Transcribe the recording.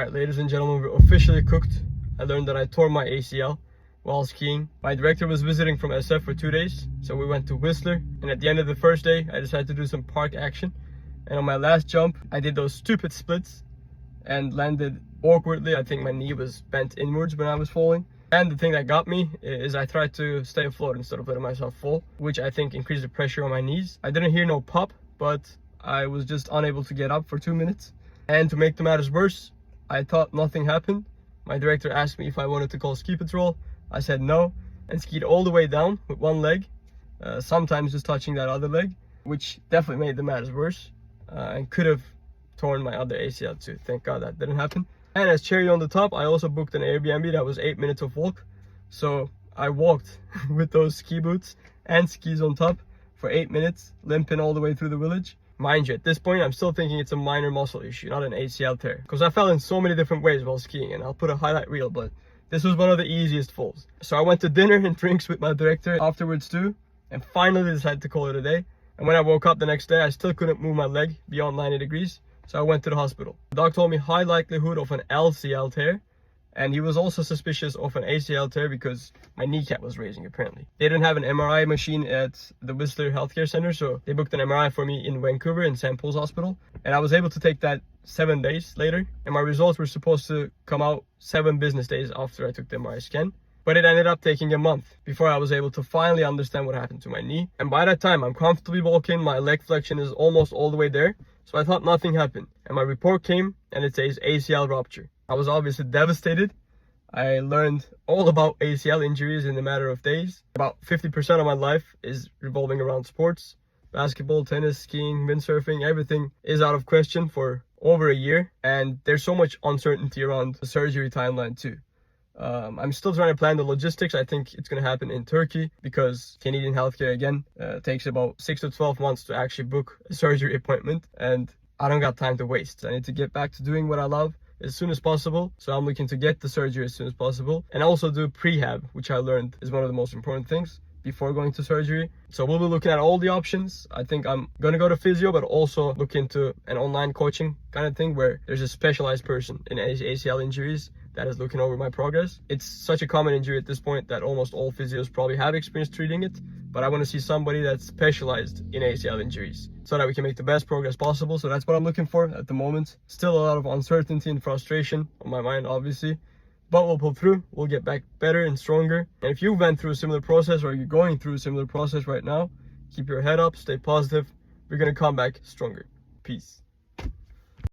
Alright, ladies and gentlemen, we're officially cooked. I learned that I tore my ACL while skiing. My director was visiting from SF for 2 days, so we went to Whistler. And at the end of the first day, I decided to do some park action. And on my last jump, I did those stupid splits and landed awkwardly. I think my knee was bent inwards when I was falling. And the thing that got me is I tried to stay afloat instead of letting myself fall, which I think increased the pressure on my knees. I didn't hear no pop, but I was just unable to get up for 2 minutes. And to make the matters worse, I thought nothing happened. My director asked me if I wanted to call ski patrol. I said no, and skied all the way down with one leg, sometimes just touching that other leg, which definitely made the matters worse, and could have torn my other ACL too. Thank God that didn't happen. And as cherry on the top, I also booked an Airbnb that was 8 minutes of walk. So I walked with those ski boots and skis on top for 8 minutes, limping all the way through the village. Mind you, at this point, I'm still thinking it's a minor muscle issue, not an ACL tear. Because I fell in so many different ways while skiing, and I'll put a highlight reel, but this was one of the easiest falls. So I went to dinner and drinks with my director afterwards too, and finally decided to call it a day. And when I woke up the next day, I still couldn't move my leg beyond 90 degrees. So I went to the hospital. The doc told me high likelihood of an LCL tear, and he was also suspicious of an ACL tear because my kneecap was raising apparently. They didn't have an MRI machine at the Whistler Healthcare Center, so they booked an MRI for me in Vancouver in St. Paul's Hospital. And I was able to take that 7 days later, and my results were supposed to come out 7 business days after I took the MRI scan. But it ended up taking a month before I was able to finally understand what happened to my knee. And by that time, I'm comfortably walking, my leg flexion is almost all the way there. So I thought nothing happened. And my report came and it says ACL rupture. I was obviously devastated. I learned all about ACL injuries in a matter of days. About 50% of my life is revolving around sports. Basketball, tennis, skiing, windsurfing, everything is out of question for over a year. And there's so much uncertainty around the surgery timeline too. I'm still trying to plan the logistics. I think it's going to happen in Turkey because Canadian healthcare, again, takes about 6 to 12 months to actually book a surgery appointment. And I don't got time to waste. I need to get back to doing what I love as soon as possible. So I'm looking to get the surgery as soon as possible and also do prehab, which I learned is one of the most important things before going to surgery. So we'll be looking at all the options. I think I'm going to go to physio, but also look into an online coaching kind of thing where there's a specialized person in ACL injuries that is looking over my progress. It's such a common injury at this point that almost all physios probably have experience treating it, but I want to see somebody that's specialized in ACL injuries so that we can make the best progress possible. So that's what I'm looking for at the moment. Still a lot of uncertainty and frustration on my mind, obviously, but we'll pull through. We'll get back better and stronger. And if you went through a similar process or you're going through a similar process right now, keep your head up, stay positive. We're going to come back stronger. Peace.